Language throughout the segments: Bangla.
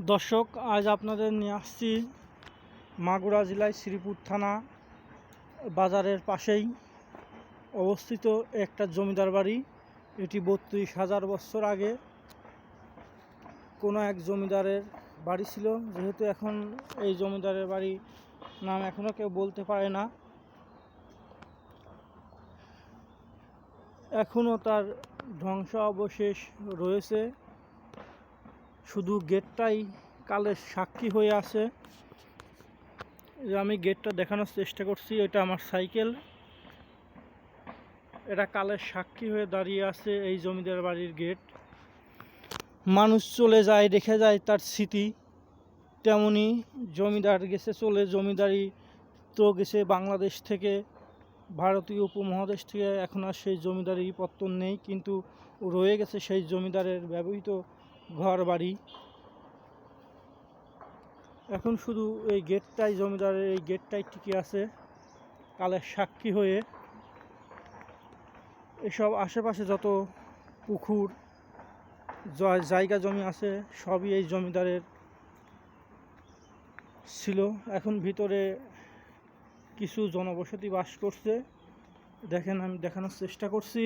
দর্শক, আজ আপনাদের নিয়ে আসছি মাগুরা জেলায় শ্রীপুর থানা বাজারের পাশেই অবস্থিত একটা জমিদার বাড়ি। এটি ৩২,০০০ বছর আগে কোনো এক জমিদারের বাড়ি ছিল। যেহেতু এখন এই জমিদারের বাড়ি নাম এখনও কেউ বলতে পারে না, এখনও তার ধ্বংসাবশেষ রয়েছে, শুধু গেটটাই কালের সাক্ষী হয়ে আছে। আমি গেটটা দেখানোর চেষ্টা করছি, এটা আমার সাইকেল, এটা কালের সাক্ষী হয়ে দাঁড়িয়ে আছে এই জমিদার বাড়ির গেট। মানুষ চলে যায়, রেখে যায় তার স্মৃতি, তেমনি জমিদার গেছে চলে, জমিদারি তো গেছে বাংলাদেশ থেকে, ভারতীয় উপমহাদেশ থেকে, এখন আর সেই জমিদারি পত্তন নেই, কিন্তু রয়ে গেছে সেই জমিদারের ব্যবহৃত ঘর বাড়ি। এখন শুধু এই গেটটাই, জমিদারের এই গেটটাই টিকে আছে কালের সাক্ষী হয়ে। এসব আশেপাশে যত পুকুর জায়গা জমি আছে সবই এই জমিদারের ছিল। এখন ভিতরে কিছু জনবসতি বাস করছে। দেখেন, আমি দেখানোর চেষ্টা করছি,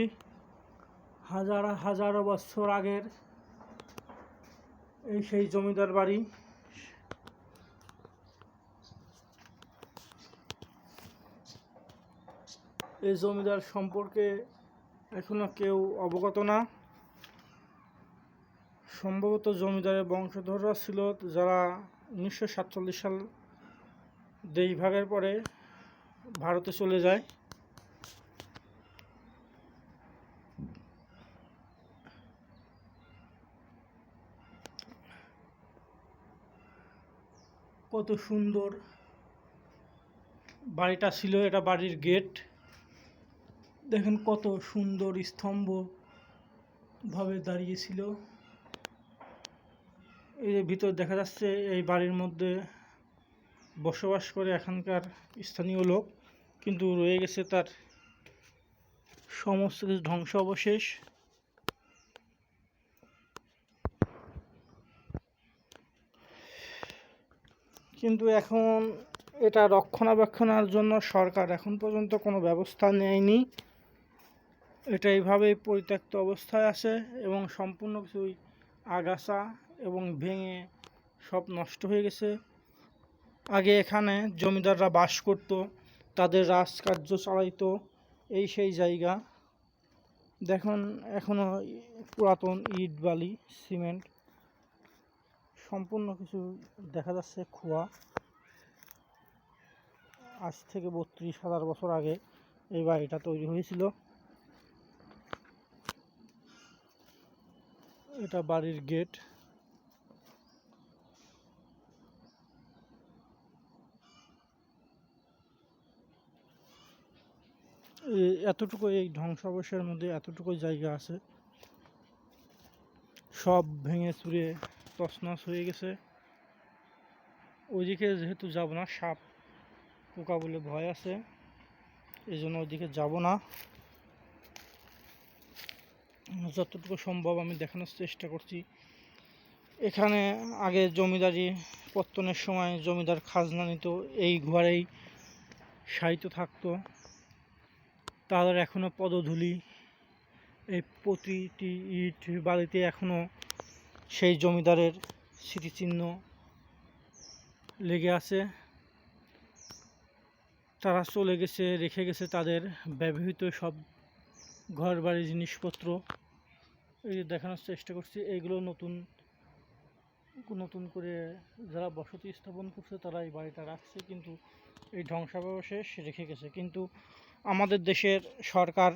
হাজার হাজার বছর আগের এই সেই জমিদার বাড়ি। এই জমিদার সম্পর্কে এখনো কেউ অবগত না। সম্ভবত জমিদারের বংশধররা ছিল যারা 1947 সাল দেশ ভাগের পরে ভারতে চলে যায়। কত সুন্দর বাড়িটা ছিল, এটা বাড়ির গেট। দেখেন কত সুন্দর স্তম্ভ ভাবে দাঁড়িয়েছিল। এই যে ভিতর দেখা যাচ্ছে এই বাড়ির মধ্যে বসবাস করে এখানকার স্থানীয় লোক, কিন্তু রয়ে গেছে তার সমস্ত কিছু ধ্বংস অবশেষ। কিন্তু এখন এটা রক্ষণাবেক্ষণের জন্য সরকার এখন পর্যন্ত কোনো ব্যবস্থা নেয়নি। এটা এইভাবেই পরিত্যক্ত অবস্থায় আছে এবং সম্পূর্ণ কিছুই আগাছা এবং ভেঙে সব নষ্ট হয়ে গেছে। আগে এখানে জমিদাররা বাস করত, তাদের রাজকার্য চালাইতো, এই সেই জায়গা। দেখুন এখনো পুরাতন ইট বালি সিমেন্ট সম্পূর্ণ কিছু দেখা যাচ্ছে খোয়া। আজ থেকে ৩২,০০০ বছর আগে এই বাড়িটা তৈরি হয়েছিল। এটা বাড়ির গেট। এতটুকু এই ধ্বংসাবশেষের মধ্যে এতটুকু জায়গা আছে, সব ভেঙে চুরে তছনছ হয়ে গেছে। ওইদিকে যেহেতু যাব না, সাপ পোকা বলে ভয় আছে, এই জন্য ওইদিকে যাব না। যতটুকু সম্ভব আমি দেখানোর চেষ্টা করছি। এখানে আগে জমিদারি পত্তনের সময় জমিদার খাজনা নিত, এই ঘরেই শায়িত থাকতো। তাদের এখনো পদধূলি, এই প্রতিটি ইট বাড়িতে এখনো সেই জমিদারের স্মৃতিচিহ্ন লেগে আছে। তারা চলে গেছে, রেখে গেছে তাদের ব্যবহৃত সব ঘর বাড়ির জিনিসপত্র। এই দেখানোর চেষ্টা করছি, এইগুলো নতুন নতুন করে যারা বসতি স্থাপন করছে তারা এই বাড়িটা রাখছে, কিন্তু এই ধ্বংসাবশেষ রেখে গেছে। কিন্তু আমাদের দেশের সরকার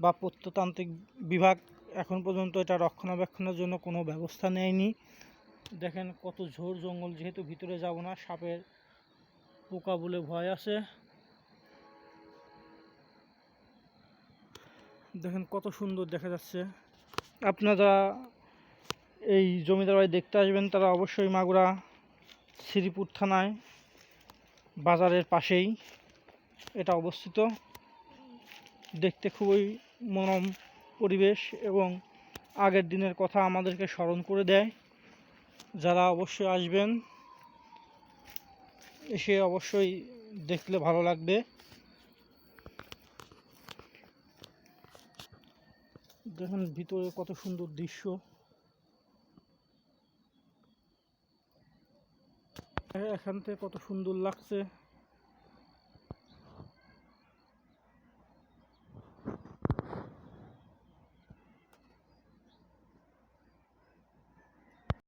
বা প্রত্নতান্ত্রিক বিভাগ এখন পর্যন্ত এটা রক্ষণাবেক্ষণের জন্য কোনো ব্যবস্থা নেয়নি। দেখেন কত ঝোড় জঙ্গল, যেহেতু ভিতরে যাব না, সাপের পোকা বলে ভয় আছে। দেখেন কত সুন্দর দেখা যাচ্ছে। আপনারা এই জমিদার বাড়ি দেখতে আসবেন তারা অবশ্যই মাগুরা শ্রীপুর থানায় বাজারের পাশেই এটা অবস্থিত। দেখতে খুবই মনোরম পরিবেশ এবং আগের দিনের কথা আমাদেরকে স্মরণ করে দেয়। যারা অবশ্যই আসবেন, এসে অবশ্যই দেখলে ভালো লাগবে। দেখেন ভিতরে কত সুন্দর দৃশ্য, এখান থেকে কত সুন্দর লাগছে।